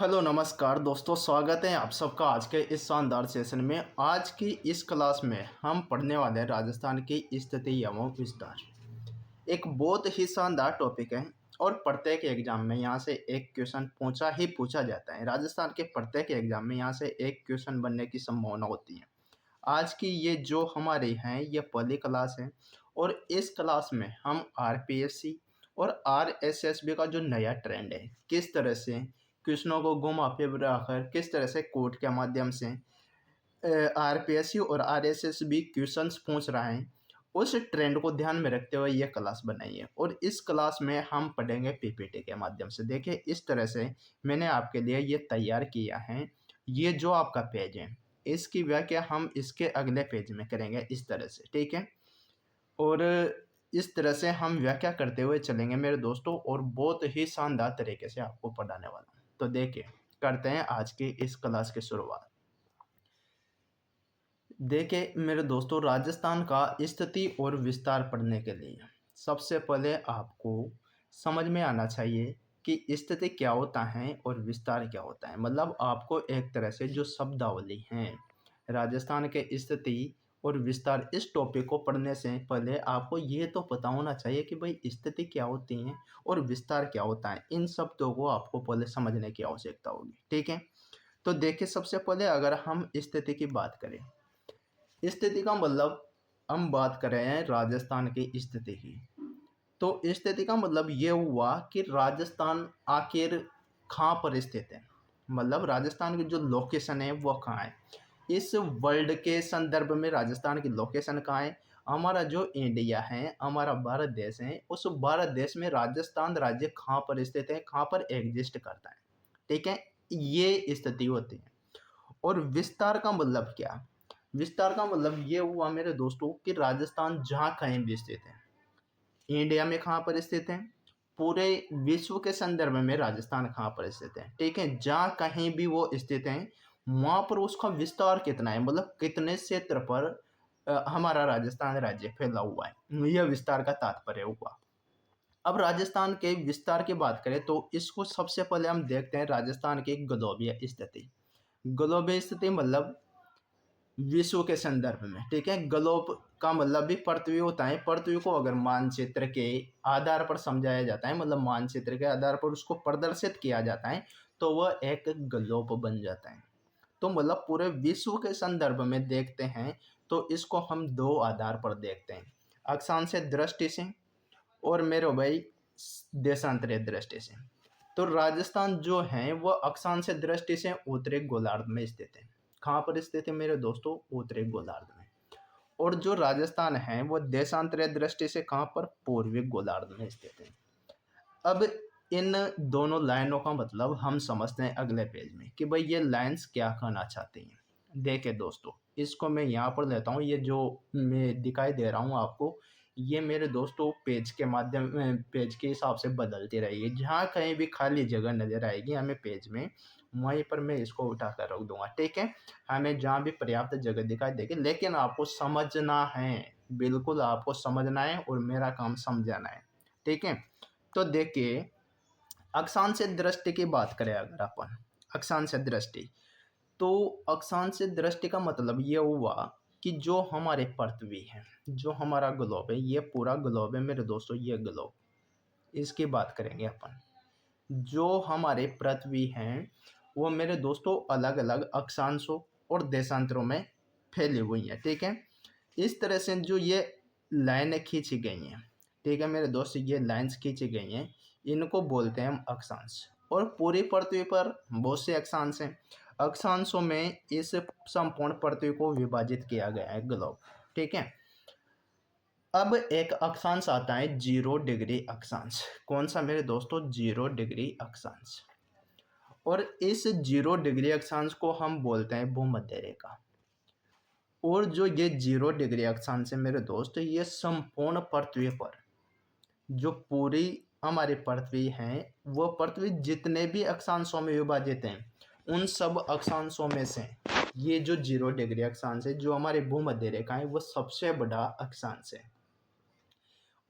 Hello नमस्कार दोस्तों, स्वागत है आप सबका आज के इस शानदार सेशन में। आज की इस क्लास में हम पढ़ने वाले हैं राजस्थान की स्थिति एवं विस्तार। एक बहुत ही शानदार टॉपिक है और प्रत्येक एग्जाम में यहाँ से एक क्वेश्चन पूछा जाता है। राजस्थान के प्रत्येक एग्जाम में यहाँ से एक क्वेश्चन बनने की संभावना होती है। आज की ये जो हमारी हैं ये पहली क्लास है और इस क्लास में हम आरपीएससी और आरएसएसबी का जो नया ट्रेंड है, किस तरह से क्वेश्चनों को घुमा फिरा कर किस तरह से कोड के माध्यम से आरपीएससी और आरएसएसबी क्वेश्चंस पूछ रहे हैं, उस ट्रेंड को ध्यान में रखते हुए ये क्लास बनाई है। और इस क्लास में हम पढ़ेंगे पीपीटी के माध्यम से। देखिए इस तरह से मैंने आपके लिए ये तैयार किया है। ये जो आपका पेज है इसकी व्याख्या हम इसके अगले पेज में करेंगे इस तरह से, ठीक है। और इस तरह से हम व्याख्या करते हुए चलेंगे मेरे दोस्तों, और बहुत ही शानदार तरीके से आपको पढ़ाने वाला हूँ। तो देखिए करते हैं आज की इस क्लास की शुरुआत। देखिए मेरे दोस्तों, राजस्थान का स्थिति और विस्तार पढ़ने के लिए सबसे पहले आपको समझ में आना चाहिए कि स्थिति क्या होता है और विस्तार क्या होता है। मतलब आपको एक तरह से जो शब्दावली हैं राजस्थान के स्थिति और विस्तार, इस टॉपिक को पढ़ने से पहले आपको ये तो पता होना चाहिए कि भाई स्थिति क्या होती है और विस्तार क्या होता है। इन शब्दों को आपको पहले समझने की आवश्यकता होगी, ठीक है। तो देखिए सबसे पहले अगर हम स्थिति की बात करें, स्थिति का मतलब हम बात कर रहे हैं राजस्थान की स्थिति की। तो स्थिति का मतलब ये हुआ कि राजस्थान आखिर कहाँ पर स्थित है। मतलब राजस्थान की जो लोकेशन है वो कहाँ है, इस वर्ल्ड के संदर्भ में राजस्थान की लोकेशन कहाँ है। हमारा जो इंडिया है, हमारा भारत देश है, उस भारत देश में राजस्थान राज्य कहाँ पर स्थित है, कहाँ पर एग्जिस्ट करता है, ठीक है। ये स्थिति होती है। और विस्तार का मतलब क्या, विस्तार का मतलब ये हुआ मेरे दोस्तों कि राजस्थान जहाँ कहीं भी स्थित है, इंडिया में कहाँ पर स्थित है, पूरे विश्व के संदर्भ में राजस्थान कहाँ पर स्थित है, ठीक है। जहाँ कहीं भी वो स्थित है वहाँ पर उसका विस्तार कितना है, मतलब कितने क्षेत्र पर हमारा राजस्थान राज्य फैला हुआ है, यह विस्तार का तात्पर्य हुआ। अब राजस्थान के विस्तार की बात करें तो इसको सबसे पहले हम देखते हैं राजस्थान की ग्लोबीय स्थिति। ग्लोबीय स्थिति मतलब विश्व के संदर्भ में, ठीक है। ग्लोब का मतलब भी पृथ्वी होता है। पृथ्वी को अगर मानचित्र के आधार पर समझाया जाता है, मतलब मानचित्र के आधार पर उसको प्रदर्शित किया जाता है, तो वह एक ग्लोब बन जाता है। तो मतलब पूरे विश्व के संदर्भ में देखते हैं तो इसको हम दो आधार पर देखते हैं, अक्षांश दृष्टि से और मेरे भाई देशांतरीय दृष्टि से। तो राजस्थान जो है वह अक्षांश दृष्टि से उत्तरी गोलार्ध में स्थित है। कहाँ पर स्थित है मेरे दोस्तों, उत्तरी गोलार्ध में। और जो राजस्थान है वह देशांतरीय दृष्टि से कहाँ पर, पूर्वी गोलार्ध में स्थित है। अब इन दोनों लाइनों का मतलब हम समझते हैं अगले पेज में कि भाई ये लाइंस क्या कहना चाहती हैं। देखिए दोस्तों, इसको मैं यहाँ पर लेता हूँ, ये जो मैं दिखाई दे रहा हूँ आपको, ये मेरे दोस्तों पेज के माध्यम पेज के हिसाब से बदलती रहेगी। जहाँ कहीं भी खाली जगह नजर आएगी हमें पेज में, वहीं पर मैं इसको उठा कर रख दूंगा, ठीक है। हमें जहाँ भी पर्याप्त जगह दिखाई देगी, लेकिन आपको समझना है, बिल्कुल आपको समझना है और मेरा काम समझाना है, ठीक है। तो देखिए अक्षांश दृष्टि की बात करें अगर अपन, अक्षांश दृष्टि, तो अक्षांश दृष्टि का मतलब ये हुआ कि जो हमारे पृथ्वी है, जो हमारा ग्लोब है, ये पूरा ग्लोब है मेरे दोस्तों, ये ग्लोब, इसकी बात करेंगे अपन। जो हमारे पृथ्वी हैं वो मेरे दोस्तों अलग अलग अक्षांशों और देशांतरों में फैली हुई हैं, ठीक है। इस तरह से जो ये लाइनें खींची गई हैं, ठीक है मेरे दोस्त, ये लाइंस खींची गई हैं, इनको बोलते हैं हम अक्षांश। और पूरी पृथ्वी पर बहुत से अक्षांश हैं। अक्षांशों में इस संपूर्ण पृथ्वी को विभाजित किया गया है, ग्लोब, ठीक है। अब एक अक्षांश आता है 0 डिग्री अक्षांश। कौन सा मेरे दोस्तों, 0 डिग्री अक्षांश। और इस 0 डिग्री अक्षांश को हम बोलते हैं भूमध्य रेखा। और जो ये 0 डिग्री अक्षांश है मेरे दोस्त, ये संपूर्ण पृथ्वी पर, जो पूरी हमारी पृथ्वी है, वो पृथ्वी जितने भी अक्षांशों में विभाजित हैं, उन सब अक्षांशों में से ये जो 0 डिग्री अक्षांश है, जो हमारी भूमध्य रेखा है, वो सबसे बड़ा अक्षांश है।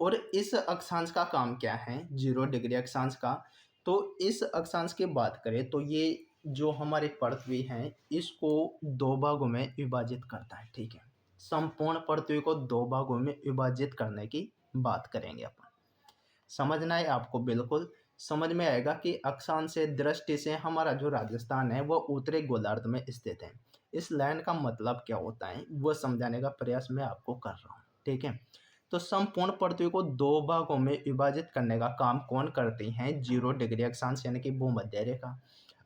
और इस अक्षांश का काम क्या है, 0 डिग्री अक्षांश का, तो इस अक्षांश की बात करें तो ये जो हमारी पृथ्वी है इसको दो भागों में विभाजित करता है, ठीक है। संपूर्ण पृथ्वी को दो भागों में विभाजित करने की बात करेंगे अपन। समझना है आपको, बिल्कुल समझ में आएगा कि अक्षांश से दृष्टि से हमारा जो राजस्थान है वह उत्तरी गोलार्ध में स्थित है। इस लाइन का मतलब क्या होता है वह समझाने का प्रयास मैं आपको कर रहा हूँ, ठीक है। तो संपूर्ण पृथ्वी को दो भागों में विभाजित करने का काम कौन करती हैं? 0 डिग्री अक्षांश यानी कि भूमध्य रेखा।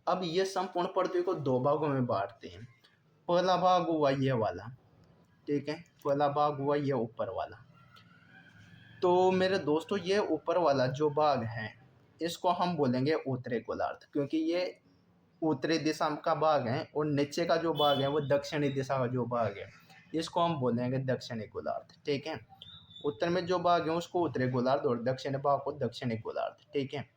अब ये संपूर्ण पृथ्वी को दो भागों में बांटते हैं। पहला भाग हुआ ये वाला, ठीक है। पहला भाग हुआ ये ऊपर वाला। तो मेरे दोस्तों ये ऊपर वाला जो भाग है इसको हम बोलेंगे उत्तरी गोलार्ध, क्योंकि ये उत्तरी दिशा का भाग है, और नीचे का जो भाग है वो दक्षिणी दिशा का जो भाग है इसको हम बोलेंगे दक्षिणी गोलार्ध, ठीक है। उत्तर में जो भाग है उसको उत्तरी गोलार्ध और दक्षिणी भाग को दक्षिणी गोलार्ध, ठीक है।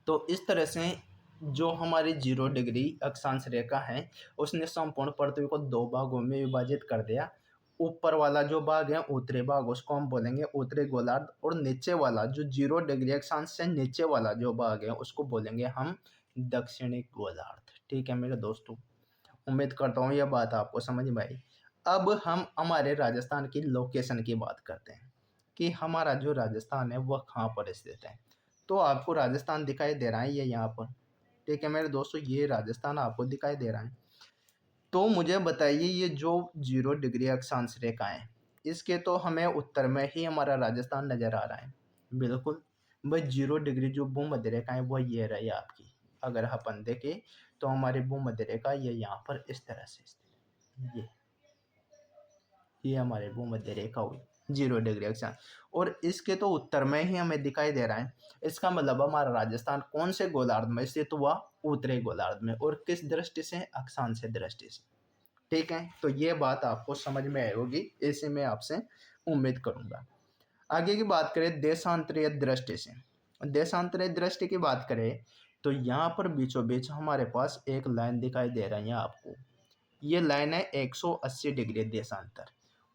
तो इस तरह से जो हमारी 0 डिग्री अक्षांश रेखा है उसने संपूर्ण पृथ्वी को दो भागों में विभाजित कर दिया। ऊपर वाला जो भाग है उत्तरी भाग उसको हम बोलेंगे उत्तरी गोलार्ध, और नीचे वाला जो 0 डिग्री अक्षांश से नीचे वाला जो भाग है उसको बोलेंगे हम दक्षिणी गोलार्ध, ठीक है मेरे दोस्तों। उम्मीद करता हूँ यह बात आपको समझ में आई। अब हम हमारे राजस्थान की लोकेशन की बात करते हैं कि हमारा जो राजस्थान है वह कहाँ पर स्थित है। तो आपको राजस्थान दिखाई दे रहा है ये यहाँ पर, ठीक है मेरे दोस्तों, ये राजस्थान आपको दिखाई दे रहा है। तो मुझे बताइए ये जो 0 डिग्री अक्षांश रेखा है इसके तो हमें उत्तर में ही हमारा राजस्थान नज़र आ रहा है। बिल्कुल, भाई 0 डिग्री जो भूमध्य रेखा है वह ये रही आपकी। अगर अपन देखें तो हमारी भूमध्य रेखा ये यहाँ पर इस तरह से स्थित है। ये हमारे भूमध्य रेखा हुई 0 डिग्री अक्षांश, और इसके तो उत्तर में ही हमें दिखाई दे रहा है। इसका मतलब हमारा राजस्थान कौन से गोलार्ध में स्थित हुआ? उत्तरी गोलार्ध में। और किस दृष्टि से? अक्षांश दृष्टि से, ठीक है। तो ये बात आपको समझ में आई होगी, ऐसे मैं आपसे उम्मीद करूंगा। आगे की बात करें देशांतरीय दृष्टि से। देशांतरीय दृष्टि की बात करें तो यहाँ पर बीचों बीच हमारे पास एक लाइन दिखाई दे रही है आपको। ये लाइन है 180 डिग्री देशांतर,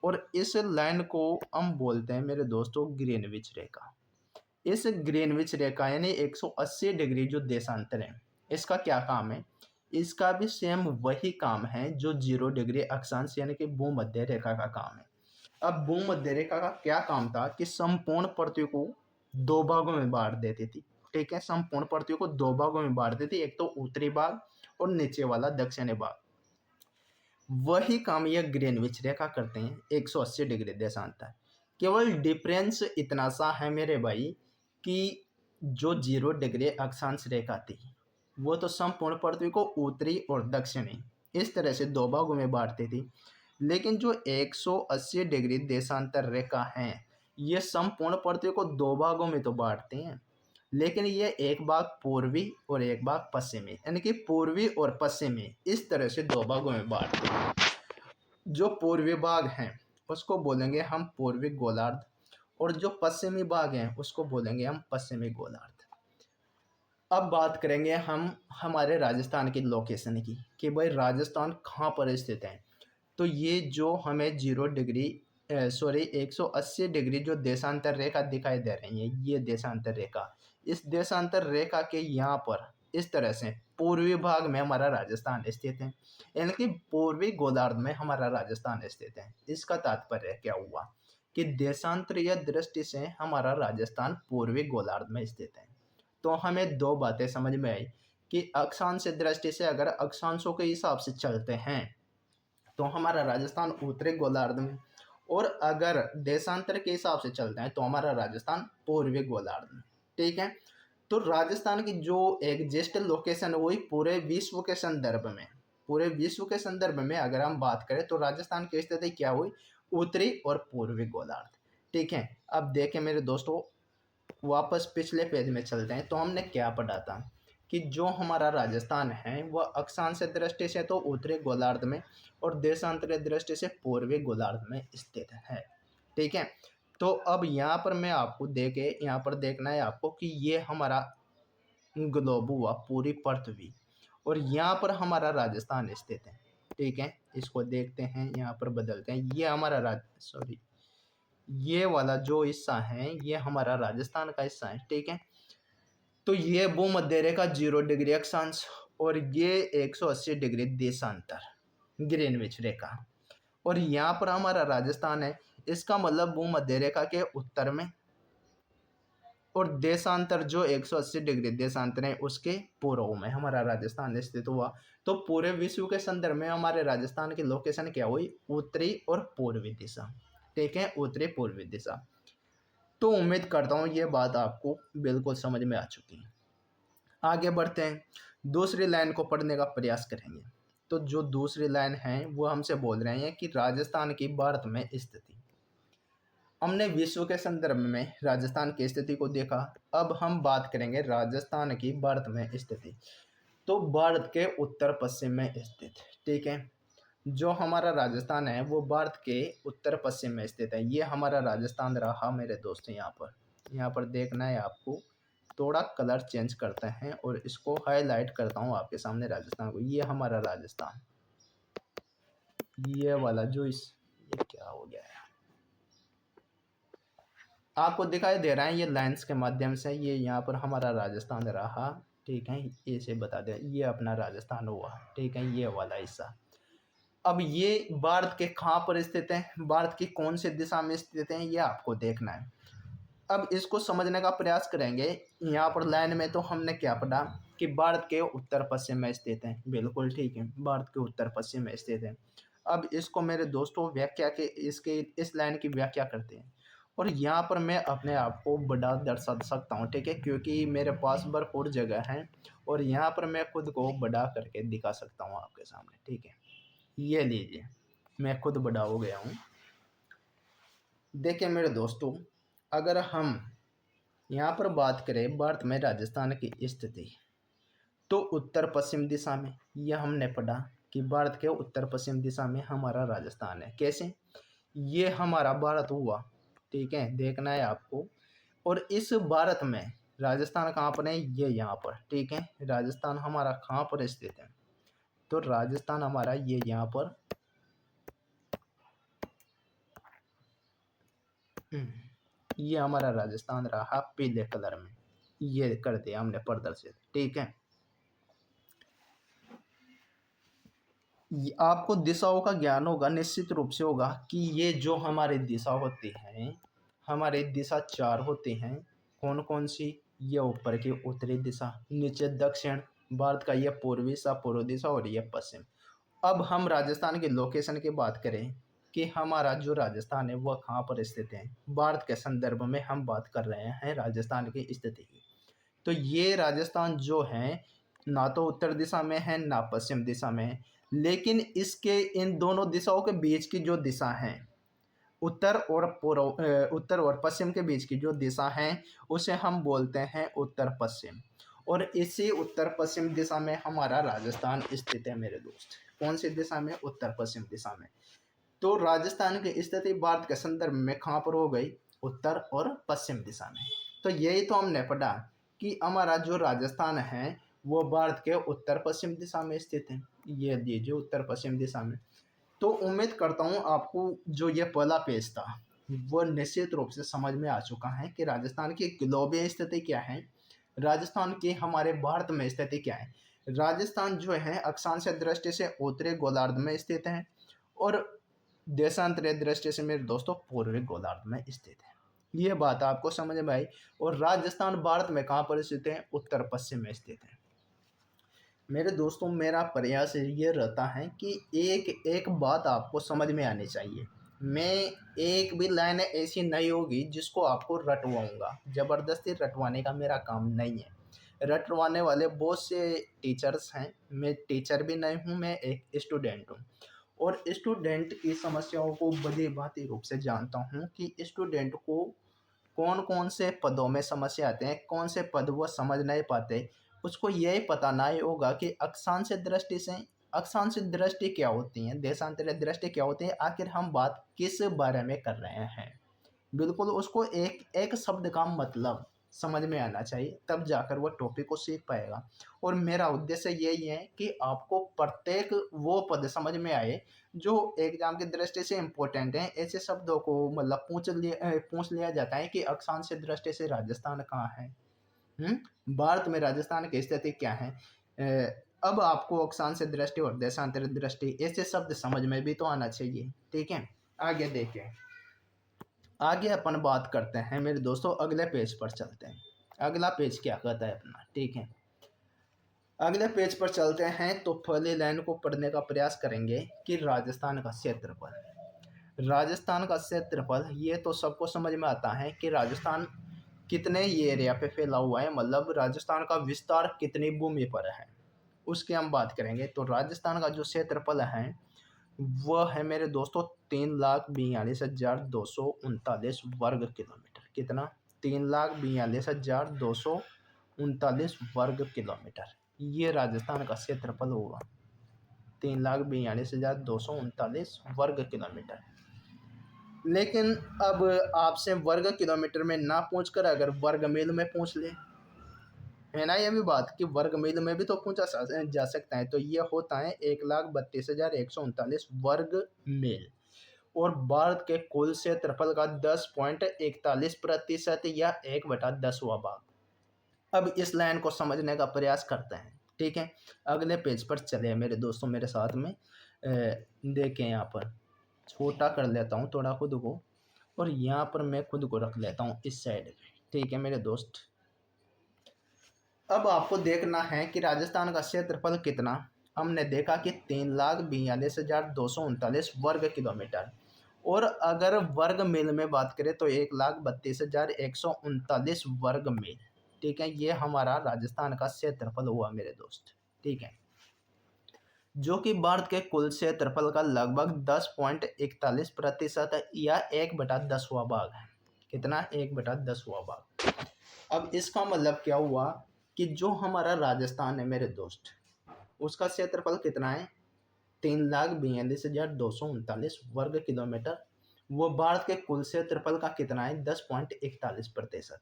और इस लाइन को हम बोलते हैं मेरे दोस्तों ग्रीनविच रेखा। इस ग्रीनविच रेखा यानी 180 डिग्री जो देशांतर है इसका क्या काम है? इसका भी सेम वही काम है जो 0 डिग्री अक्षांश यानी कि भूमध्य रेखा का काम है। अब भूमध्य रेखा का क्या काम था कि संपूर्ण पृथ्वी को दो भागों में बांट देती थी, ठीक है। संपूर्ण पृथ्वी को दो भागों में बांट देती, एक तो उत्तरी भाग और नीचे वाला दक्षिणी भाग। वही काम यह ग्रीनविच रेखा करते हैं 180 डिग्री देशांतर। केवल डिफरेंस इतना सा है मेरे भाई कि जो 0 डिग्री अक्षांश रेखा थी वो तो संपूर्ण पृथ्वी को उत्तरी और दक्षिणी इस तरह से दो भागों में बांटती थी, लेकिन जो 180 डिग्री देशांतर रेखा है ये संपूर्ण पृथ्वी को दो भागों में तो बांटते हैं, लेकिन ये एक भाग पूर्वी और एक भाग पश्चिमी यानी कि पूर्वी और पश्चिमी इस तरह से दो भागों में बांटते हैं। जो पूर्वी भाग है उसको बोलेंगे हम पूर्वी गोलार्ध, और जो पश्चिमी भाग है उसको बोलेंगे हम पश्चिमी गोलार्ध। अब बात करेंगे हम हमारे राजस्थान की लोकेशन की कि भाई राजस्थान कहाँ पर स्थित है। तो ये जो हमें 180 डिग्री जो देशांतर रेखा दिखाई दे रही है ये देशांतर रेखा, इस देशांतर रेखा के यहाँ पर इस तरह से पूर्वी भाग में हमारा राजस्थान स्थित है, यानी कि पूर्वी गोलार्ध में हमारा राजस्थान स्थित है। इसका तात्पर्य क्या हुआ कि देशांतरीय दृष्टि से हमारा राजस्थान पूर्वी गोलार्ध में स्थित है। तो हमें दो बातें समझ में आई कि अक्षांश दृष्टि से अगर अक्षांशों के हिसाब से चलते हैं तो हमारा राजस्थान उत्तरी गोलार्ध में, और अगर देशांतर के हिसाब से चलते हैं तो हमारा राजस्थान पूर्वी गोलार्ध में, ठीक है। तो राजस्थान की जो एग्जैक्ट लोकेशन वही पूरे विश्व के संदर्भ में अगर हम बात करें तो राजस्थान की स्थिति क्या हुई? उत्तरी और पूर्वी गोलार्ध, ठीक है। अब देखें मेरे दोस्तों वापस पिछले पेज में चलते हैं तो हमने क्या पढ़ा था कि जो हमारा राजस्थान है वह अक्षांश दृष्टि से तो उत्तरी गोलार्ध में और देशांतरीय दृष्टि से पूर्वी गोलार्ध में स्थित है, ठीक है। तो अब यहाँ पर मैं आपको यहाँ पर देखना है आपको कि ये हमारा ग्लोब हुआ पूरी पृथ्वी, और यहाँ पर हमारा राजस्थान स्थित है, ठीक है। इसको देखते हैं, यहाँ पर बदलते हैं, ये हमारा ये वाला जो हिस्सा है ये हमारा राजस्थान का हिस्सा है, ठीक है। तो ये भूमध्य रेखा 0 डिग्री अक्षांश और ये 180 डिग्री देशांतर ग्रीनविच रेखा, और यहाँ पर हमारा राजस्थान है। इसका मतलब भूमध्य रेखा के उत्तर में और देशांतर जो 180 डिग्री देशांतर है उसके पूर्व में हमारा राजस्थान स्थित हुआ। तो पूरे विश्व के संदर्भ में हमारे राजस्थान की लोकेशन क्या हुई? उत्तरी और पूर्वी दिशा। ठीक है, उत्तरी पूर्वी दिशा। तो उम्मीद करता हूँ ये बात आपको बिल्कुल समझ में आ चुकी है। आगे बढ़ते हैं, दूसरी लाइन को पढ़ने का प्रयास करेंगे। तो जो दूसरी लाइन है वो हमसे बोल रहे हैं कि राजस्थान की भारत में स्थिति। हमने विश्व के संदर्भ में राजस्थान की स्थिति को देखा, अब हम बात करेंगे राजस्थान की भारत में स्थिति। तो भारत के उत्तर पश्चिम में स्थित, ठीक है, जो हमारा राजस्थान है वो भारत के उत्तर पश्चिम में स्थित है। ये हमारा राजस्थान रहा मेरे दोस्त। यहाँ पर देखना है आपको, थोड़ा कलर चेंज करते हैं और इसको हाईलाइट करता हूँ आपके सामने राजस्थान को। ये हमारा राजस्थान, ये वाला जो ये क्या हो गया है, आपको दिखाई दे रहा है ये लाइंस के माध्यम से। ये यहाँ पर हमारा राजस्थान रहा, ठीक है, इसे बता दें ये अपना राजस्थान हुआ, ठीक है, ये वाला हिस्सा। अब ये भारत के कहाँ पर स्थित है, भारत की कौन सी दिशा में स्थित है, ये आपको देखना है। अब इसको समझने का प्रयास करेंगे। यहाँ पर लाइन में तो हमने क्या पढ़ा कि भारत के उत्तर पश्चिम में स्थित है, बिल्कुल ठीक है, भारत के उत्तर पश्चिम में स्थित है। अब इसको मेरे दोस्तों व्याख्या के इसके इस लाइन की व्याख्या करते हैं, और यहाँ पर मैं अपने आप को बड़ा दर्शा सकता हूँ, ठीक है, क्योंकि मेरे पास भरपूर जगह है और यहाँ पर मैं खुद को बड़ा करके दिखा सकता हूँ आपके सामने, ठीक है। ये लीजिए, मैं खुद बड़ा हो गया हूँ। देखिए मेरे दोस्तों, अगर हम यहाँ पर बात करें भारत में राजस्थान की स्थिति, तो उत्तर पश्चिम दिशा में, यह हमने पढ़ा कि भारत के उत्तर पश्चिम दिशा में हमारा राजस्थान है। कैसे? ये हमारा भारत हुआ, ठीक है, देखना है आपको। और इस भारत में राजस्थान कहाँ पर है? ये यहाँ पर, ठीक है, राजस्थान हमारा कहाँ पर स्थित है? तो राजस्थान हमारा ये यहाँ पर, ये हमारा राजस्थान रहा पीले कलर में, ये कर दिया हमने प्रदर्शित, ठीक है। आपको दिशाओं का ज्ञान होगा, निश्चित रूप से होगा, कि ये जो हमारी दिशा होती हैं, हमारी दिशा 4 होती हैं। कौन कौन सी? ये ऊपर की उत्तरी दिशा, नीचे दक्षिण, भारत का ये पूर्वी दिशा पूर्व दिशा, और ये पश्चिम। अब हम राजस्थान की लोकेशन की बात करें कि हमारा जो राजस्थान है वह कहाँ पर स्थित है, भारत के संदर्भ में हम बात कर रहे हैं राजस्थान की स्थिति की। तो ये राजस्थान जो है ना तो उत्तर दिशा में है ना पश्चिम दिशा में है, लेकिन इसके इन दोनों दिशाओं के बीच की जो दिशा है, उत्तर और उत्तर और पश्चिम के बीच की जो दिशा है उसे हम बोलते हैं उत्तर पश्चिम। और इसी उत्तर पश्चिम दिशा में हमारा राजस्थान स्थित है मेरे दोस्त। कौन सी दिशा में? उत्तर पश्चिम दिशा में। तो राजस्थान की स्थिति भारत के संदर्भ में कहाँ पर हो गई? उत्तर और पश्चिम दिशा में। तो यही तो हमने पढ़ा कि हमारा जो राजस्थान है वो भारत के उत्तर पश्चिम दिशा में स्थित है। ये लीजिए, उत्तर पश्चिम दिशा में। तो उम्मीद करता हूँ आपको जो ये पहला पेज था वो निश्चित रूप से समझ में आ चुका है कि राजस्थान की ग्लोबीय स्थिति क्या है, राजस्थान की हमारे भारत में स्थिति क्या है। राजस्थान जो है अक्षांशीय दृष्टि से उत्तरी गोलार्ध में स्थित है और देशांतरीय दृष्टि से मेरे दोस्तों पूर्वी गोलार्ध में स्थित है। ये बात आपको समझ में आई। और राजस्थान भारत में कहाँ पर स्थित है? उत्तर पश्चिम में स्थित है। मेरे दोस्तों, मेरा प्रयास ये रहता है कि एक एक बात आपको समझ में आनी चाहिए। मैं एक भी लाइन ऐसी नहीं होगी जिसको आपको रटवाऊंगा, ज़बरदस्ती रटवाने का मेरा काम नहीं है। रटवाने वाले बहुत से टीचर्स हैं, मैं टीचर भी नहीं हूँ, मैं एक स्टूडेंट हूँ। और स्टूडेंट की समस्याओं को भली भांति रूप से जानता हूँ कि स्टूडेंट को कौन कौन से पदों में समस्या आते हैं, कौन से पद वो समझ नहीं पाते। उसको यही पता नहीं होगा कि अक्षांश दृष्टि क्या होती है, देशांतरीय दृष्टि क्या होती है, आखिर हम बात किस बारे में कर रहे हैं। बिल्कुल उसको एक एक शब्द का मतलब समझ में आना चाहिए, तब जाकर वो टॉपिक को सीख पाएगा। और मेरा उद्देश्य यही है कि आपको प्रत्येक वो पद समझ में आए जो एग्जाम की दृष्टि से इम्पोर्टेंट है। ऐसे शब्दों को मतलब पूछ लिया जाता है कि अक्षांश दृष्टि से राजस्थान कहाँ है, भारत में राजस्थान की स्थिति क्या है? अब आपको अक्षांश दृष्टि और देशांतर दृष्टि ऐसे शब्द समझ में भी तो आना चाहिए। ठीक है, आगे देखें। आगे अपन बात करते हैं मेरे दोस्तों, अगले पेज पर चलते हैं। अगला पेज क्या कहता है अपना? ठीक है, अगले पेज पर चलते हैं तो पहली लाइन को पढ़ने का प्रयास करेंगे कि राजस्थान का क्षेत्रफल। राजस्थान का क्षेत्रफल ये तो सबको समझ में आता है कि राजस्थान कितने ये एरिया पे फैला हुआ है, मतलब राजस्थान का विस्तार कितनी भूमि पर है, उसकी हम बात करेंगे। तो राजस्थान का जो क्षेत्रफल है वह है मेरे दोस्तों 3,42,239 वर्ग किलोमीटर। कितना? 3,42,239 वर्ग किलोमीटर। ये राजस्थान का क्षेत्रफल होगा, 3,42,239 वर्ग किलोमीटर। लेकिन अब आपसे वर्ग किलोमीटर में ना पूछकर अगर वर्ग मील में पूछ ले, है ना, ये भी बात कि वर्ग मील में भी तो पूछा जा सकता है। तो ये होता है 1,32,139 वर्ग मील। और भारत के कुल क्षेत्रफल का 10.41% या 1/10वां भाग। अब इस लाइन को समझने का प्रयास करते हैं। ठीक है, अगले पेज पर चले मेरे दोस्तों मेरे साथ में। देखें, यहाँ पर छोटा कर लेता हूँ थोड़ा खुद को, और यहाँ पर मैं खुद को रख लेता हूँ इस साइड पे। ठीक है मेरे दोस्त, अब आपको देखना है कि राजस्थान का क्षेत्रफल कितना। हमने देखा कि 3,42,239 वर्ग किलोमीटर, और अगर वर्ग मील में बात करें तो 1,32,139 वर्ग मील। ठीक है, ये हमारा राजस्थान का क्षेत्रफल हुआ मेरे दोस्त। ठीक है, जो कि भारत के कुल क्षेत्रफल का लगभग 10.41% या 1/10वां भाग है। कितना? 1/10वां भाग। अब इसका मतलब क्या हुआ कि जो हमारा राजस्थान है मेरे दोस्त, उसका क्षेत्रफल कितना है? 3,42,239 वर्ग किलोमीटर। वो भारत के कुल क्षेत्रफल का कितना है? 10.41%।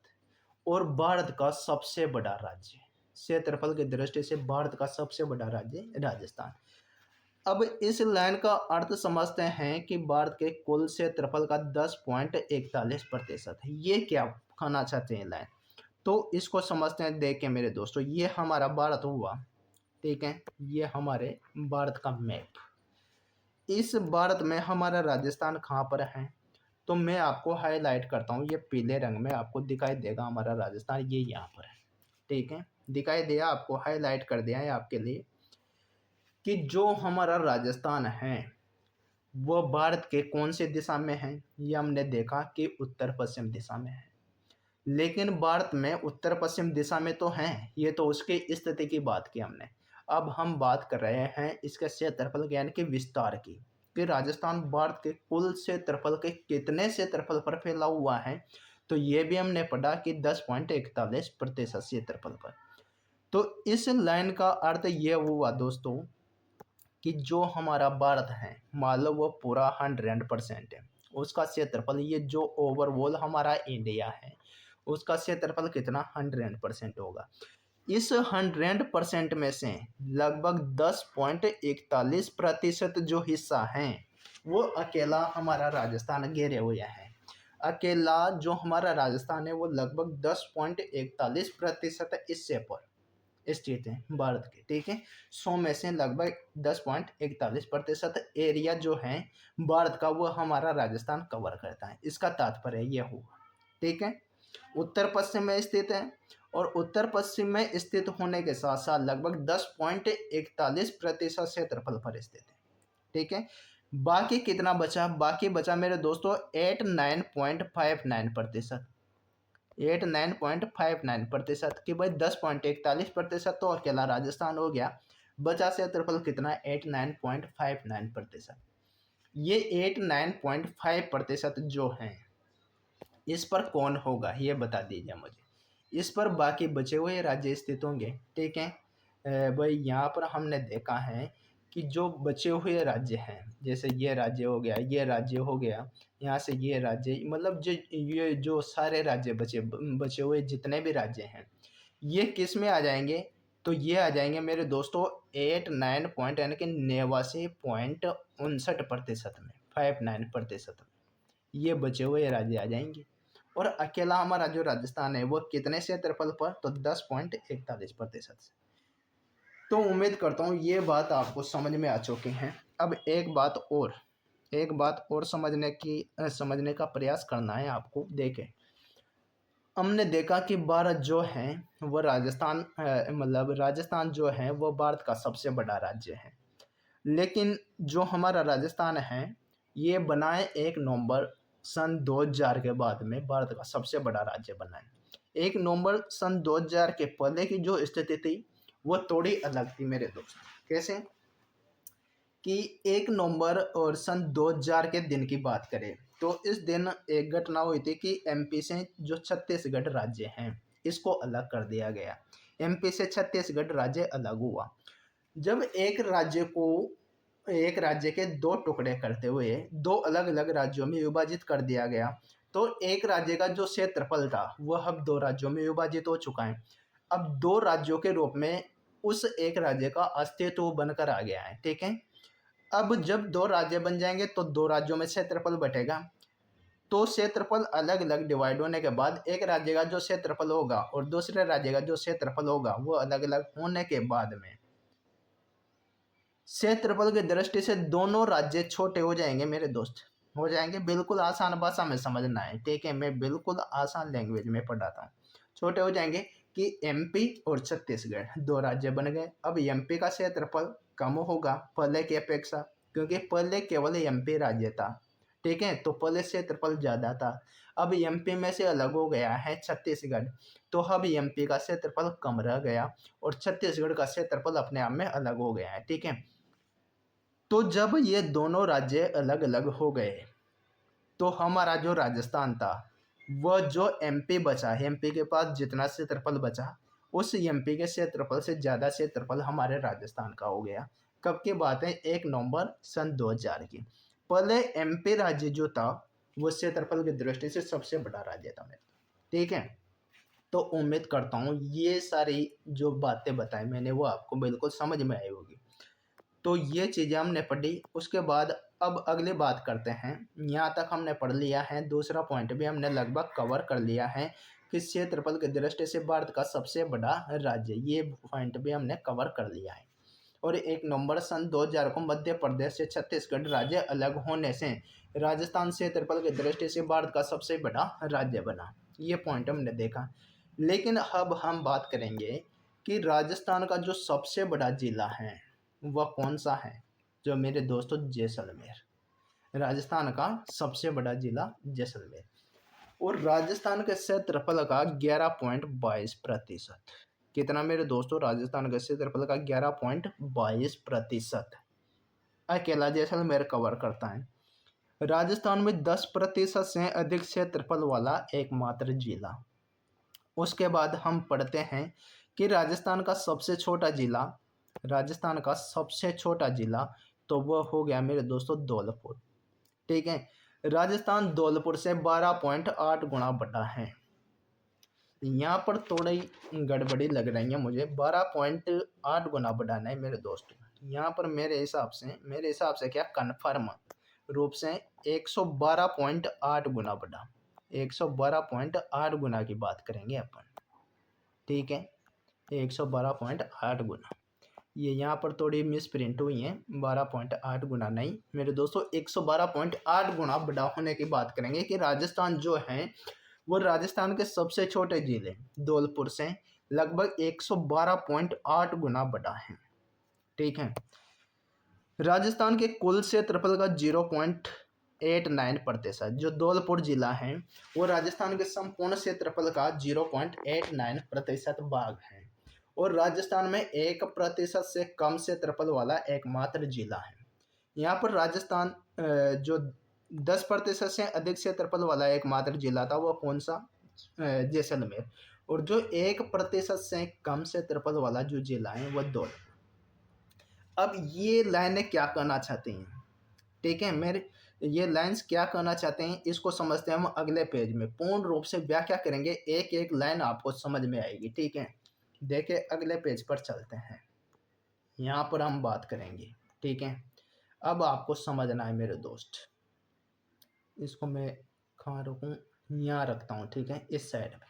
और भारत का सबसे बड़ा राज्य, क्षेत्रफल की दृष्टि से भारत का सबसे बड़ा राज्य राजस्थान। अब इस लाइन का अर्थ समझते हैं कि भारत के कुल क्षेत्रफल का 10.41% है। ये क्या खाना चाहते हैं लाइन? तो इसको समझते हैं। देखें मेरे दोस्तों, ये हमारा भारत हुआ। ठीक है, ये हमारे भारत का मैप। इस भारत में हमारा राजस्थान कहाँ पर है? तो मैं आपको हाईलाइट करता हूँ, ये पीले रंग में आपको दिखाई देगा हमारा राजस्थान, ये यहाँ पर है। ठीक है, दिखाई दिया आपको, हाईलाइट कर दिया है आपके लिए कि जो हमारा राजस्थान है वह भारत के कौन से दिशा में है। ये हमने देखा कि उत्तर पश्चिम दिशा में है। लेकिन भारत में उत्तर पश्चिम दिशा में तो है, ये तो उसकी स्थिति की बात की हमने। अब हम बात कर रहे हैं इसके क्षेत्रफल यानी कि विस्तार की, कि राजस्थान भारत के कुल क्षेत्रफल के कितने क्षेत्रफल पर फैला हुआ है। तो ये भी हमने पढ़ा कि 10.41% क्षेत्रफल पर। तो इस लाइन का अर्थ ये हुआ दोस्तों कि जो हमारा भारत है, मान लो वो पूरा 100% है, उसका क्षेत्रफल, ये जो ओवरऑल हमारा इंडिया है उसका क्षेत्रफल कितना? 100% होगा। इस 100% में से लगभग 10.41% जो हिस्सा है वो अकेला हमारा राजस्थान घेरे हुए है। अकेला जो हमारा राजस्थान है वो लगभग 10.41% हिस्से पर स्थित है भारत के। ठीक है, 100 में से लगभग 10.41% एरिया जो है भारत का वो हमारा राजस्थान कवर करता है। इसका तात्पर्य यह हुआ। ठीक है, उत्तर पश्चिम में स्थित है, और उत्तर पश्चिम में स्थित होने के साथ साथ लगभग 10.41% क्षेत्रफल पर स्थित है। ठीक है, बाकी कितना बचा? बाकी बचा मेरे दोस्तों 89.59%। 89.59% कि भाई 10.41% तो अकेला राजस्थान हो गया, बचा क्षेत्रफल कितना? 89.59%। ये 89.5% जो है इस पर कौन होगा ये बता दीजिए मुझे। इस पर बाकी बचे हुए राज्य स्थित होंगे। ठीक है, भाई यहाँ पर हमने देखा है कि जो बचे हुए राज्य हैं, जैसे ये राज्य हो गया, ये राज्य हो गया, यहाँ से ये राज्य, मतलब जो ये जो सारे राज्य बचे हुए जितने भी राज्य हैं ये किस में आ जाएंगे? तो ये आ जाएंगे मेरे दोस्तों 89 पॉइंट यानी कि 89.59% में, 59% में ये बचे हुए राज्य आ जाएंगे। और अकेला हमारा जो राजस्थान है वो कितने क्षेत्रफल पर, तो 10.41%। तो उम्मीद करता हूँ ये बात आपको समझ में आ चुकी हैं। अब एक बात और समझने का प्रयास करना है आपको। देखें, हमने देखा कि भारत जो है वो मतलब राजस्थान जो है वो भारत का सबसे बड़ा राज्य है। लेकिन जो हमारा राजस्थान है ये बना है 1 नवंबर सन 2000 के बाद में भारत का सबसे बड़ा राज्य बना है। 1 नवंबर सन 2000 के पहले की जो स्थिति थी वो थोड़ी अलग थी मेरे दोस्त। कैसे कि 1 नवंबर और सन 2000 के दिन की बात करें तो इस दिन एक घटना हुई थी कि एमपी से जो छत्तीसगढ़ राज्य है इसको अलग कर दिया गया। एमपी से छत्तीसगढ़ राज्य अलग हुआ। जब एक राज्य के दो टुकड़े करते हुए दो अलग अलग राज्यों में विभाजित कर दिया गया, तो एक राज्य का जो क्षेत्रफल था वह अब दो राज्यों में विभाजित हो चुका है। अब दो राज्यों के रूप में उस एक राज्य का अस्तित्व बनकर आ गया है। ठीक है, अब जब दो राज्य बन जाएंगे तो दो राज्यों में क्षेत्रफल बटेगा। तो क्षेत्रफल अलग अलग डिवाइड होने के बाद एक राज्य का जो क्षेत्रफल होगा और दूसरे राज्य का जो क्षेत्रफल होगा वो अलग अलग होने के बाद में क्षेत्रफल की दृष्टि से दोनों राज्य छोटे हो जाएंगे मेरे दोस्त, हो जाएंगे। बिल्कुल आसान भाषा में समझना है। ठीक है, मैं बिल्कुल आसान लैंग्वेज में पढ़ाता हूँ। छोटे हो जाएंगे कि एमपी और छत्तीसगढ़ दो राज्य बन गए। अब एमपी का क्षेत्रफल कम होगा पहले की अपेक्षा, क्योंकि पहले केवल एमपी राज्य था। ठीक है, तो पहले क्षेत्रफल ज़्यादा था। अब एमपी में से अलग हो गया है छत्तीसगढ़, तो अब एमपी का क्षेत्रफल कम रह गया और छत्तीसगढ़ का क्षेत्रफल अपने आप में अलग हो गया है। ठीक है, तो जब ये दोनों राज्य अलग अलग हो गए तो हमारा जो राजस्थान था वह जो एमपी बचा, एमपी के पास जितना क्षेत्रफल बचा उस एमपी के क्षेत्रफल से ज़्यादा क्षेत्रफल हमारे राजस्थान का हो गया। कब की बात है? 1 नवंबर सन 2000 की। पहले एमपी राज्य जो था वो क्षेत्रफल की दृष्टि से सबसे बड़ा राज्य था मेरा। ठीक है, तो उम्मीद करता हूँ ये सारी जो बातें बताई मैंने वो आपको बिल्कुल समझ में आई होगी। तो ये चीज़ें हमने पढ़ी। उसके बाद अब अगली बात करते हैं। यहाँ तक हमने पढ़ लिया है, दूसरा पॉइंट भी हमने लगभग कवर कर लिया है कि क्षेत्रफल की दृष्टि से भारत का सबसे बड़ा राज्य, ये पॉइंट भी हमने कवर कर लिया है। और 1 नवंबर सन 2000 को मध्य प्रदेश से छत्तीसगढ़ राज्य अलग होने से राजस्थान क्षेत्रफल की दृष्टि से भारत का सबसे बड़ा राज्य बना। ये पॉइंट हमने देखा। लेकिन अब हम बात करेंगे कि राजस्थान का जो सबसे बड़ा जिला है वह कौन सा है? जो मेरे दोस्तों, जैसलमेर। राजस्थान का सबसे बड़ा जिला जैसलमेर। और राजस्थान के क्षेत्रफल का 11.22%। कितना मेरे दोस्तों? राजस्थान के क्षेत्रफल का 11.22% अकेला जैसलमेर कवर करता है। राजस्थान में 10% से अधिक क्षेत्रफल वाला एकमात्र जिला। उसके बाद हम पढ़ते हैं कि राजस्थान का सबसे छोटा जिला तो वह हो गया मेरे दोस्तों धौलपुर। ठीक है, राजस्थान धौलपुर से 12.8 गुना बड़ा है। यहाँ पर थोड़ी गड़बड़ी लग रही है मुझे। 12.8 गुना बढ़ाना है मेरे दोस्तों। यहाँ पर मेरे हिसाब से क्या कन्फर्म रूप से 112.8 गुना बढ़ा। 112.8 गुना की बात करेंगे अपन। ठीक है, 112.8 गुना। ये यहाँ पर थोड़ी मिस प्रिंट हुई है, 12.8 गुना नहीं मेरे दोस्तों, 112.8 गुना बड़ा होने की बात करेंगे कि राजस्थान जो है वो राजस्थान के सबसे छोटे जिले धौलपुर से लगभग 112.8 गुना बड़ा है। ठीक है, राजस्थान के कुल क्षेत्रफल का 0.89% जो धौलपुर जिला है वो राजस्थान के संपूर्ण क्षेत्रफल का 0.89% भाग है। और राजस्थान में 1% से कम क्षेत्रफल वाला एकमात्र जिला है। यहाँ पर राजस्थान जो 10% से अधिक क्षेत्रफल वाला एकमात्र जिला था वो कौन सा? जैसलमेर। और जो 1% से कम क्षेत्रफल वाला जो जिला है वह धौलपुर। अब ये लाइनें क्या कहना चाहती हैं? ठीक है, मेरे ये लाइंस क्या कहना चाहते हैं इसको समझते हैं हम अगले पेज में। पूर्ण रूप से व्याख्या करेंगे, एक एक लाइन आपको समझ में आएगी। ठीक है, देखिए अगले पेज पर चलते हैं, यहाँ पर हम बात करेंगे। ठीक है, अब आपको समझना है मेरे दोस्त। इसको मैं कहाँ रखूँ? यहाँ रखता हूँ, ठीक है, इस साइड में।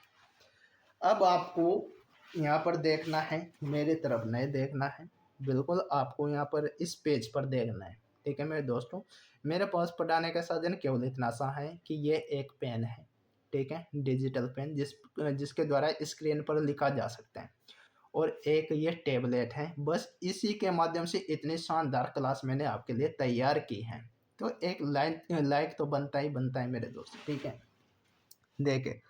अब आपको यहाँ पर देखना है, मेरी तरफ नहीं देखना है, बिल्कुल आपको यहाँ पर इस पेज पर देखना है, ठीक है मेरे दोस्तों। मेरे पास पढ़ाने का साधन केवल इतना सा है कि ये एक पेन है, ठीक है, डिजिटल पेन जिसके द्वारा स्क्रीन पर लिखा जा सकता है, और एक ये टेबलेट है। बस इसी के माध्यम से इतनी शानदार क्लास मैंने आपके लिए तैयार की है, तो एक लाइक तो बनता है मेरे दोस्त, ठीक है। देखे,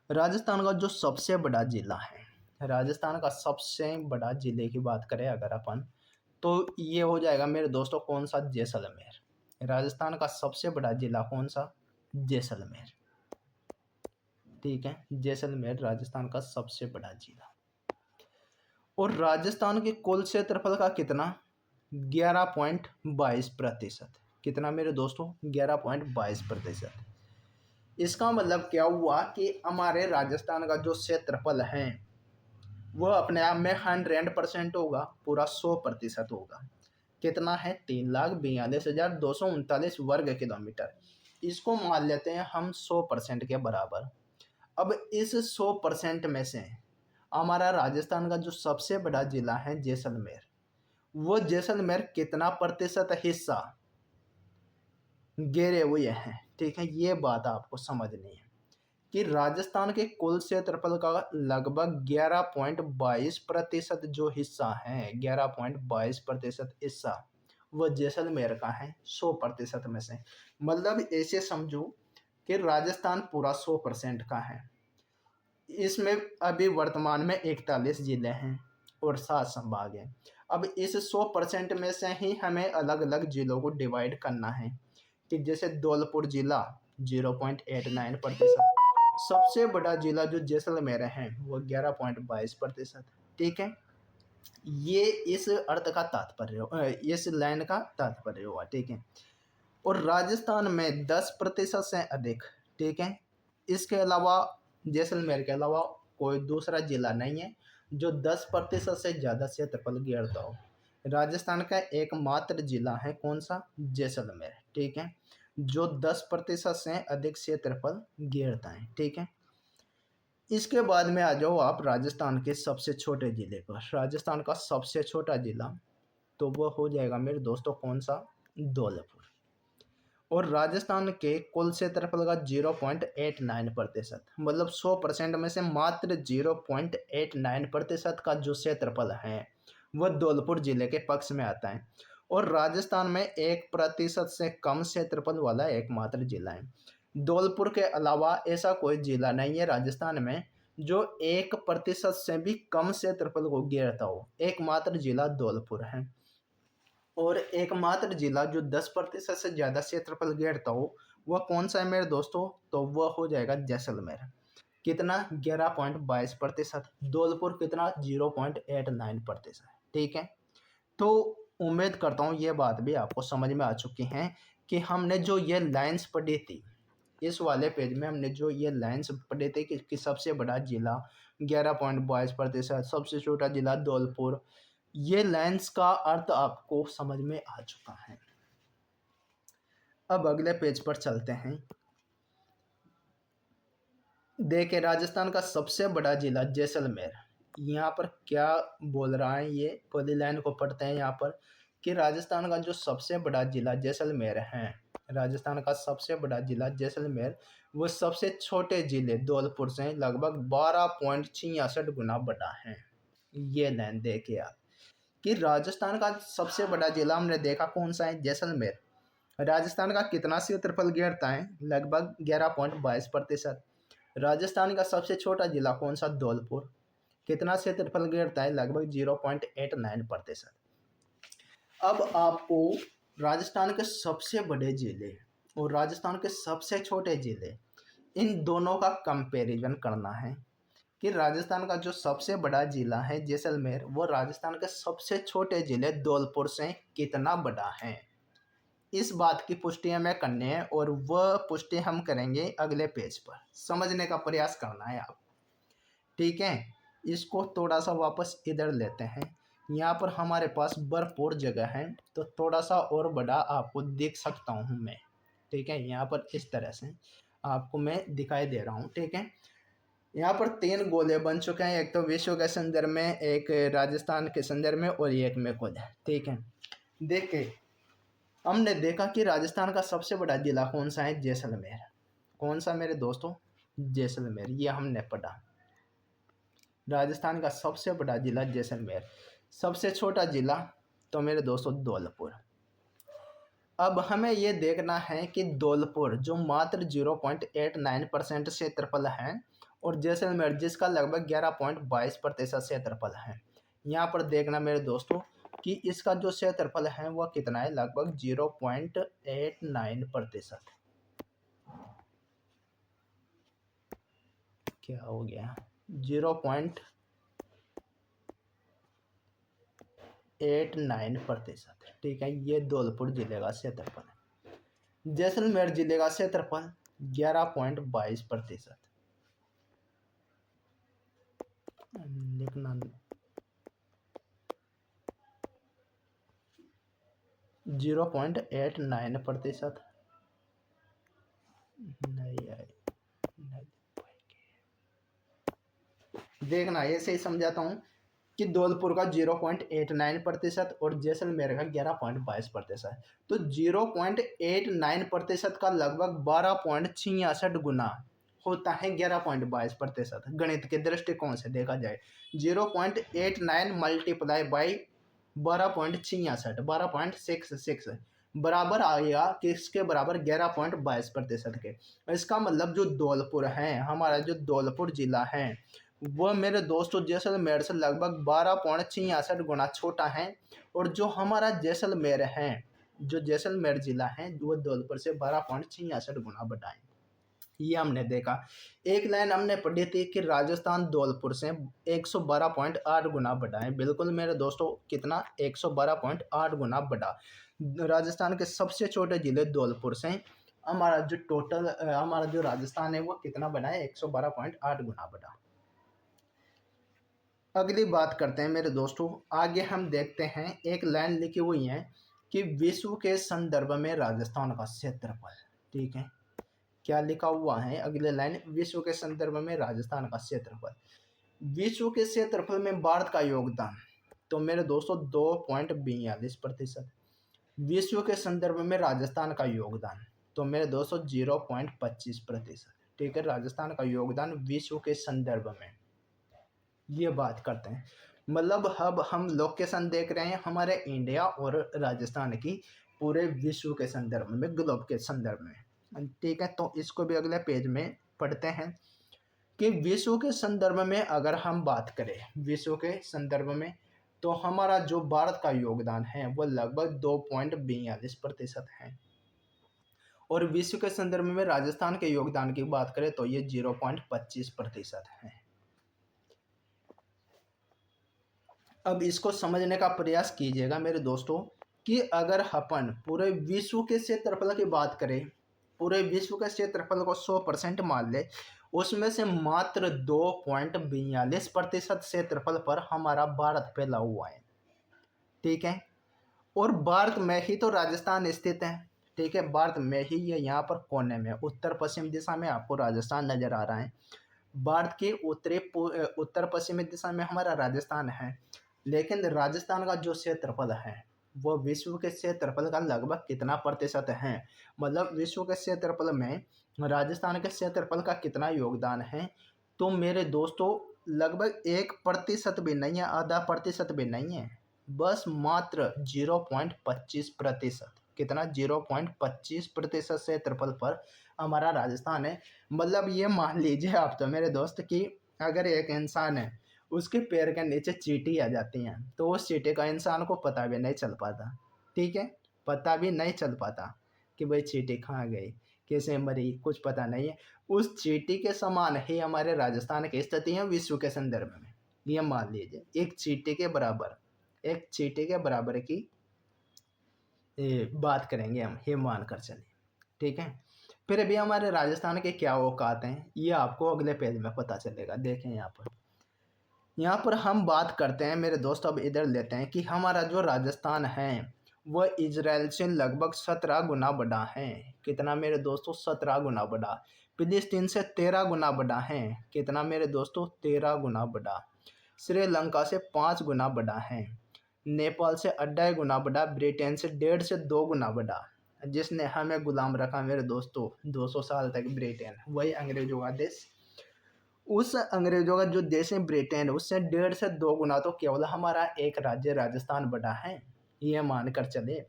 राजस्थान का जो सबसे बड़ा जिला है, राजस्थान का सबसे बड़ा जिले की बात करें अगर अपन, तो ये हो जाएगा मेरे दोस्तों कौन सा, जैसलमेर। राजस्थान का सबसे बड़ा जिला कौन सा, जैसलमेर, ठीक है, जैसलमेर राजस्थान का सबसे बड़ा जिला। और राजस्थान के कुल क्षेत्रफल का कितना, 11.22%। कितना मेरे दोस्तों, 11.22%। इसका मतलब क्या हुआ कि हमारे राजस्थान का जो क्षेत्रफल है वह अपने आप में 100% होगा, पूरा 100% होगा। कितना है, 3,42,239 वर्ग किलोमीटर। इसको मान लेते हैं हम 100% के बराबर। अब इस 100% में से हमारा राजस्थान का जो सबसे बड़ा जिला है जैसलमेर, वो जैसलमेर कितना प्रतिशत हिस्सा घेरे हुए हैं, ठीक है। ये बात आपको समझनी है कि राजस्थान के कुल क्षेत्रफल का लगभग 11.22% जो हिस्सा है, 11.22% हिस्सा वो जैसलमेर का है 100% में से। मतलब ऐसे समझो कि राजस्थान पूरा 100% का है। इसमें अभी वर्तमान में 41 जिले हैं और 7 संभाग हैं। अब इस 100% में से ही हमें अलग अलग जिलों को डिवाइड करना है कि जैसे धौलपुर जिला 0.89%, सबसे बड़ा जिला जो जैसलमेर है वो 11.22%, ठीक है। ये इस अर्थ का तात्पर्य, इस लाइन का तात्पर्य हुआ, ठीक है। और राजस्थान में 10% से अधिक, ठीक है, इसके अलावा जैसलमेर के अलावा कोई दूसरा जिला नहीं है जो 10% से ज़्यादा क्षेत्रफल घेरता हो। राजस्थान का एकमात्र जिला है कौन सा, जैसलमेर, ठीक है, जो 10% से अधिक क्षेत्रफल घेरता है, ठीक है। इसके बाद में आ जाओ आप राजस्थान के सबसे छोटे जिले पर। राजस्थान का सबसे छोटा जिला तो वो हो जाएगा मेरे दोस्तों कौन सा, धौलपुर। और राजस्थान के कुल क्षेत्रफल का 0.89%, मतलब 100% में से मात्र 0.89% का जो क्षेत्रफल है वह धौलपुर जिले के पक्ष में आता है। और राजस्थान में 1% से कम क्षेत्रफल वाला एकमात्र जिला है। धौलपुर के अलावा ऐसा कोई जिला नहीं है राजस्थान में जो 1% से भी कम क्षेत्रफल को घेरता हो, एकमात्र जिला धौलपुर है। और एकमात्र जिला जो 10% से ज़्यादा क्षेत्रफल घेरता हो वह कौन सा है मेरे दोस्तों, तो वह हो जाएगा जैसलमेर। कितना, 11.22%। धौलपुर कितना, 0.89%, ठीक है। तो उम्मीद करता हूँ ये बात भी आपको समझ में आ चुकी हैं कि हमने जो ये लाइंस पढ़ी थी, इस वाले पेज में हमने जो ये लाइंस पढ़े थे कि सबसे बड़ा जिला 11.22%, सबसे छोटा जिला धौलपुर, ये लाइंस का अर्थ आपको समझ में आ चुका है। अब अगले पेज पर चलते हैं। देखें, राजस्थान का सबसे बड़ा जिला जैसलमेर, यहाँ पर क्या बोल रहा है, ये पहली लाइन को पढ़ते हैं यहाँ पर कि राजस्थान का जो सबसे बड़ा जिला जैसलमेर है, राजस्थान का सबसे बड़ा जिला जैसलमेर वो सबसे छोटे जिले धौलपुर से लगभग 12.66 गुना बड़ा है। ये लाइन देखिए आप कि राजस्थान का सबसे बड़ा जिला हमने देखा कौन सा है, जैसलमेर। राजस्थान का कितना क्षेत्रफल घेरता है, लगभग 11.22%। राजस्थान का सबसे छोटा जिला कौन सा, धौलपुर, कितना क्षेत्रफल घेरता है, लगभग 0.89%। अब आपको राजस्थान के सबसे बड़े जिले और राजस्थान के सबसे छोटे जिले, इन दोनों का कंपैरिजन करना है कि राजस्थान का जो सबसे बड़ा जिला है जैसलमेर वो राजस्थान के सबसे छोटे जिले धौलपुर से कितना बड़ा है। इस बात की पुष्टि हमें करनी है और वह पुष्टि हम करेंगे अगले पेज पर। समझने का प्रयास करना है आप, ठीक है। इसको थोड़ा सा वापस इधर लेते हैं। यहाँ पर हमारे पास भरपूर जगह है तो थोड़ा सा और बड़ा आपको देख सकता हूँ मैं, ठीक है। यहाँ पर इस तरह से आपको मैं दिखाई दे रहा हूँ, ठीक है। यहाँ पर 3 गोले बन चुके हैं, एक तो विश्व के संदर्भ में, एक राजस्थान के संदर्भ में और एक में खुद है, ठीक है। देखिए, हमने देखा कि राजस्थान का सबसे बड़ा जिला कौन सा है, जैसलमेर। कौन सा मेरे दोस्तों, जैसलमेर, ये हमने पढ़ा। राजस्थान का सबसे बड़ा जिला जैसलमेर। सबसे छोटा जिला तो मेरे दोस्तों धौलपुर। अब हमें ये देखना है कि धौलपुर जो मात्र 0.89% क्षेत्रफल है और जैसलमेर जिसका लगभग 11.22% क्षेत्रफल है। यहाँ पर देखना मेरे दोस्तों कि इसका जो क्षेत्रफल है वह कितना है, लगभग 0.89%। क्या हो गया, 0.89%, ठीक है। ये धौलपुर जिले का क्षेत्रफल है। जैसलमेर जिले का क्षेत्रफल 11.22%। लिखना 0.89%। नहीं आए, नहीं देखना, ऐसे ही समझाता हूँ कि धौलपुर का 0.89% और जैसलमेर का 11.22%। तो 0.89% का लगभग 12.66 गुना होता है 11.22%। गणित के दृष्टिकोण से देखा जाए 0.89 मल्टीप्लाई बाई 12.66 12.66 बराबर आएगा किसके बराबर, 11.22% के। इसका मतलब जो धौलपुर है, हमारा जो धौलपुर जिला है वह मेरे दोस्तों जैसलमेर से लगभग 12.66 गुना छोटा है। और जो हमारा जैसलमेर है, जो जैसलमेर जिला है वो धौलपुर से 12.66 गुना बड़ा है। ये हमने देखा। एक लाइन हमने पढ़ी थी कि राजस्थान धौलपुर से 112.8 गुना बड़ा है। बिल्कुल मेरे दोस्तों, कितना, 112.8 गुना बड़ा। राजस्थान के सबसे छोटे जिले धौलपुर से हमारा जो टोटल हमारा जो राजस्थान है वो कितना बड़ा है, 112.8 गुना बड़ा। अगली बात करते हैं मेरे दोस्तों, आगे हम देखते हैं एक लाइन लिखी हुई है कि विश्व के संदर्भ में राजस्थान का क्षेत्रफल, ठीक है। क्या लिखा हुआ है अगले लाइन, विश्व के संदर्भ में राजस्थान का क्षेत्रफल। विश्व के क्षेत्रफल में भारत का योगदान तो मेरे दोस्तों 2.42%। विश्व के संदर्भ में राजस्थान का योगदान तो मेरे दोस्तों 0.25%, ठीक है। राजस्थान का योगदान विश्व के संदर्भ में, ये बात करते हैं। मतलब अब हम लोकेशन देख रहे हैं हमारे इंडिया और राजस्थान की पूरे विश्व के संदर्भ में, ग्लोब के संदर्भ में, ठीक है। तो इसको भी अगले पेज में पढ़ते हैं कि विश्व के संदर्भ में अगर हम बात करें, विश्व के संदर्भ में तो हमारा जो भारत का योगदान है वो लगभग 2.42% है। और विश्व के संदर्भ में राजस्थान के योगदान की बात करें तो ये 0.25% है। अब इसको समझने का प्रयास कीजिएगा मेरे दोस्तों कि अगर अपन पूरे विश्व के क्षेत्रफल की बात करें, पूरे विश्व के क्षेत्रफल को 100% मान ले, उसमें से मात्र 2.42% क्षेत्रफल पर हमारा भारत फैला हुआ है, ठीक है। और भारत में ही तो राजस्थान स्थित है, ठीक है। भारत में ही ये यहाँ पर कोने में उत्तर पश्चिम दिशा में आपको राजस्थान नजर आ रहा है। भारत के उत्तर पश्चिमी दिशा में हमारा राजस्थान है। लेकिन राजस्थान का जो क्षेत्रफल है वो विश्व के क्षेत्रफल का लगभग कितना प्रतिशत है, मतलब विश्व के क्षेत्रफल में राजस्थान के क्षेत्रफल का कितना योगदान है, तो मेरे दोस्तों लगभग 1% भी नहीं है, आधा प्रतिशत भी नहीं है, बस मात्र 0.25%। कितना, 0.25% क्षेत्रफल पर हमारा राजस्थान है। मतलब ये मान लीजिए आप तो मेरे दोस्त कि अगर एक इंसान है, उसके पैर के नीचे चींटी आ जाती हैं तो उस चींटी का इंसान को पता भी नहीं चल पाता, ठीक है। पता भी नहीं चल पाता कि भाई चींटी कहाँ गई, कैसे मरी, कुछ पता नहीं है। उस चींटी के समान ही हमारे राजस्थान की स्थिति है विश्व के संदर्भ में। ये मान लीजिए एक चींटी के बराबर, एक चींटी के बराबर की बात करेंगे हम, ये मान कर चलिए, ठीक है। फिर अभी हमारे राजस्थान के क्या औकात हैं ये आपको अगले पेज में पता चलेगा। देखें यहाँ पर हम बात करते हैं मेरे दोस्त, अब इधर लेते हैं कि हमारा जो राजस्थान है वह इजराइल से लगभग 17 गुना बड़ा है। कितना मेरे दोस्तों, 17 गुना बड़ा। फिलिस्तीन से 13 गुना बड़ा है। कितना मेरे दोस्तों? 13 गुना बड़ा। श्रीलंका से 5 गुना बड़ा है। नेपाल से 2.5 गुना बड़ा। ब्रिटेन से 1.5 से 2 गुना बड़ा। जिसने हमें गुलाम रखा मेरे दोस्तों 200 साल तक, ब्रिटेन, वही अंग्रेजों का देश। उस अंग्रेजों का जो देश है ब्रिटेन, उससे 1.5 से 2 गुना तो केवल हमारा एक राज्य राजस्थान बड़ा है, ये मानकर चले।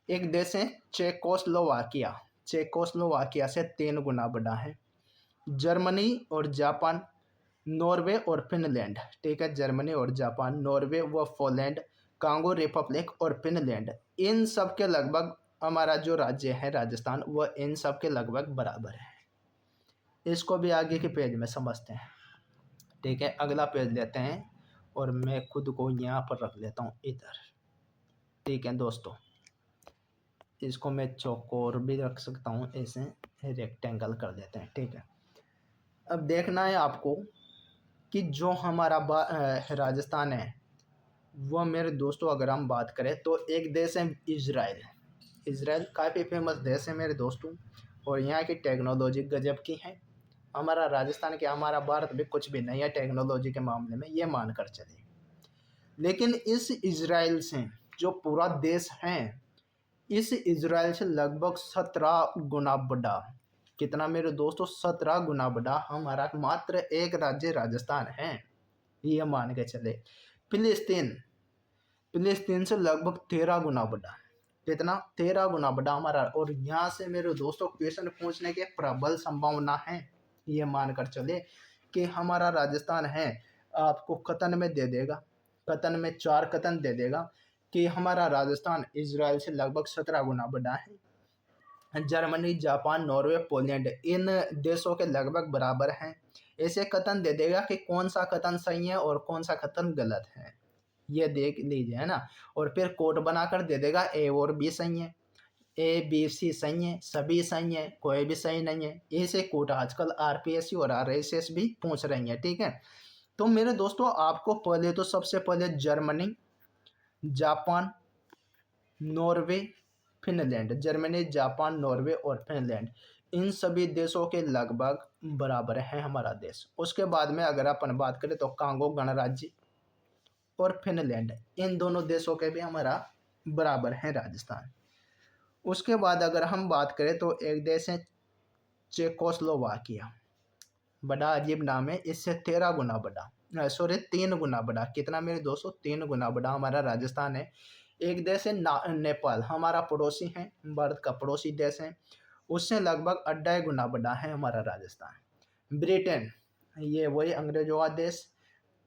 एक देश है चेकोस्लोवाकिया, चेकोस्लोवाकिया से 3 गुना बड़ा है। जर्मनी और जापान, नॉर्वे और फिनलैंड, ठीक है, जर्मनी और जापान, नॉर्वे व पोलैंड, कांगो रिपब्लिक और फिनलैंड, इन सब के लगभग हमारा जो राज्य है राजस्थान, वह इन सब के लगभग बराबर है। इसको भी आगे के पेज में समझते हैं, ठीक है। अगला पेज लेते हैं और मैं खुद को यहाँ पर रख लेता हूँ इधर, ठीक है दोस्तों। इसको मैं चौकोर भी रख सकता हूँ, ऐसे रेक्टेंगल कर देते हैं, ठीक है। अब देखना है आपको कि जो हमारा राजस्थान है, वह मेरे दोस्तों अगर हम बात करें तो एक देश है इजराइल। इजराइल काफ़ी फेमस देश है मेरे दोस्तों, और यहाँ की टेक्नोलॉजी गजब की है। हमारा राजस्थान के, हमारा भारत भी कुछ भी नहीं है टेक्नोलॉजी के मामले में, ये मानकर चले। लेकिन इस इजराइल से जो पूरा देश है, इस इजराइल से लगभग 17 गुना बड़ा। कितना मेरे दोस्तों? 17 गुना बड़ा हमारा मात्र एक राज्य राजस्थान है, ये मान के चले। फिलिस्तीन, फिलिस्तीन से लगभग 13 गुना बड़ा। कितना? 13 गुना बड़ा हमारा। और यहाँ से मेरे दोस्तों क्वेश्चन पूछने के प्रबल संभावना है, ये मानकर चले कि हमारा राजस्थान है आपको कतन में दे देगा, कतन में 4 कतन दे देगा कि हमारा राजस्थान इजराइल से लगभग 17 गुना बड़ा है। जर्मनी, जापान, नॉर्वे, पोलैंड, इन देशों के लगभग बराबर हैं। ऐसे कथन दे देगा कि कौन सा कथन सही है और कौन सा कथन गलत है, ये देख लीजिए, है ना। और फिर कोड बनाकर दे देगा ए और बी सही है, ए बी सी सही है, सभी सही है, कोई भी सही नहीं है। ऐसे कोड आजकल आरपीएससी और आरएसएस भी पूछ रही है, ठीक है। तो मेरे दोस्तों आपको पहले तो सबसे पहले Germany, Japan, Norway, Finland, Germany, Japan, Norway और फिनलैंड, इन सभी देशों के लगभग बराबर है हमारा देश। उसके बाद में अगर अपन बात करें तो कांगो गणराज्य और फिनलैंड, इन दोनों देशों के भी हमारा बराबर है राजस्थान। उसके बाद अगर हम बात करें तो एक देश है चेकोस्लोवाकिया, बड़ा अजीब नाम है, इससे 13 गुना बड़ा, सॉरी 3 गुना बड़ा। कितना मेरे दोस्तों? 3 गुना बड़ा हमारा राजस्थान है। एक देश है नेपाल, हमारा पड़ोसी है, भारत का पड़ोसी देश है, उससे लगभग 2.5 गुना बड़ा है हमारा राजस्थान। ब्रिटेन, ये वही अंग्रेजों का देश,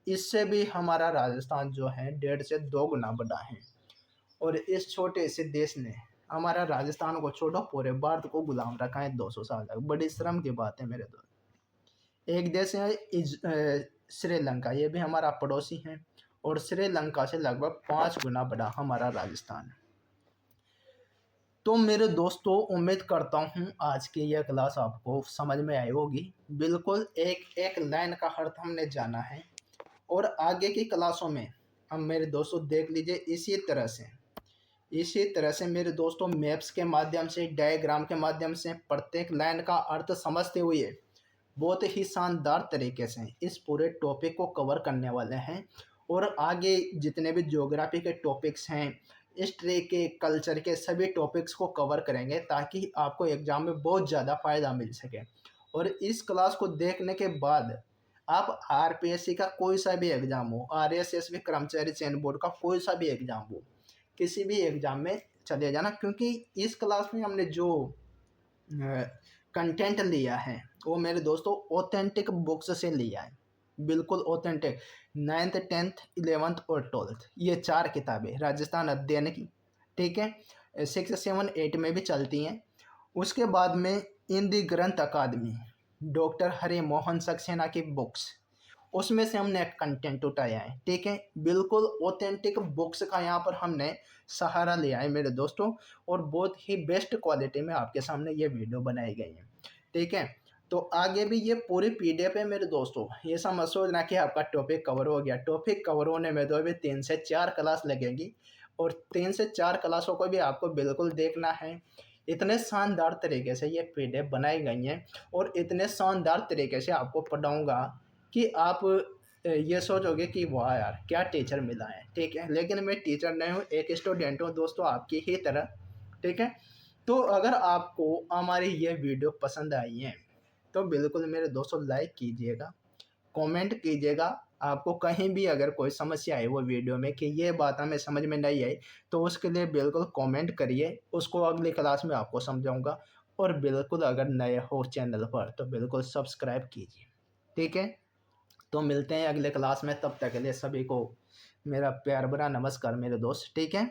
इससे भी हमारा राजस्थान जो है 1.5 से 2 गुना बड़ा है। और इस छोटे से देश ने हमारा राजस्थान को छोड़ो पूरे भारत को गुलाम रखा है 200 साल तक। बड़ी शर्म की बात है मेरे दोस्त। एक देश है श्रीलंका, ये भी हमारा पड़ोसी है, और श्रीलंका से लगभग 5 गुना बड़ा हमारा राजस्थान। तो मेरे दोस्तों उम्मीद करता हूँ आज की यह क्लास आपको समझ में आई होगी। बिल्कुल एक एक लाइन का अर्थ हमने जाना है, और आगे की क्लासों में हम मेरे दोस्तों देख लीजिए इसी तरह से मेरे दोस्तों मैप्स के माध्यम से, डायग्राम के माध्यम से प्रत्येक लाइन का अर्थ समझते हुए बहुत ही शानदार तरीके से इस पूरे टॉपिक को कवर करने वाले हैं। और आगे जितने भी ज्योग्राफी के टॉपिक्स हैं, हिस्ट्री के, कल्चर के, सभी टॉपिक्स को कवर करेंगे ताकि आपको एग्जाम में बहुत ज़्यादा फ़ायदा मिल सके। और इस क्लास को देखने के बाद आप आरपीएससी का कोई सा भी एग्ज़ाम हो, आरएसएस भी, कर्मचारी चयन बोर्ड का कोई सा भी एग्ज़ाम हो, किसी भी एग्ज़ाम में चले जाना, क्योंकि इस क्लास में हमने जो कंटेंट लिया है वो मेरे दोस्तों ऑथेंटिक बुक्स से लिया है, बिल्कुल ऑथेंटिक। 9th 10th 11th और 12th, ये 4 किताबें राजस्थान अध्ययन की, ठीक है, 6 7 8 में भी चलती हैं। उसके बाद में हिंदी ग्रंथ अकादमी, डॉक्टर हरि मोहन सक्सेना की बुक्स, उसमें से हमने कंटेंट उठाया है, ठीक है। बिल्कुल ऑथेंटिक बुक्स का यहाँ पर हमने सहारा लिया है मेरे दोस्तों, और बहुत ही बेस्ट क्वालिटी में आपके सामने ये वीडियो बनाई गई है, ठीक है। तो आगे भी ये पूरी पीडीएफ है मेरे दोस्तों, ये समझ सोचना कि आपका टॉपिक कवर हो गया। टॉपिक कवर होने में तो अभी 3 से 4 क्लास लगेगी, और 3 से 4 क्लासों को भी आपको बिल्कुल देखना है। इतने शानदार तरीके से ये पीडीएफ बनाई गई हैं और इतने शानदार तरीके से आपको पढ़ाऊँगा कि आप ये सोचोगे कि वाह यार! क्या टीचर मिला है, ठीक है? लेकिन मैं टीचर नहीं हूँ, एक स्टूडेंट हूँ दोस्तों आपकी ही तरह, ठीक है? तो अगर आपको हमारी ये वीडियो पसंद आई है, तो बिल्कुल मेरे दोस्तों लाइक कीजिएगा, कमेंट कीजिएगा। आपको कहीं भी अगर कोई समस्या है वो वीडियो में कि ये बात हमें समझ में नहीं आई, तो उसके लिए बिल्कुल कमेंट करिए, उसको अगली क्लास में आपको समझाऊँगा। और बिल्कुल अगर नए हो चैनल पर तो बिल्कुल सब्सक्राइब कीजिए, ठीक है? तो मिलते हैं अगले क्लास में, तब तक के लिए सभी को मेरा प्यार भरा नमस्कार मेरे दोस्त, ठीक है?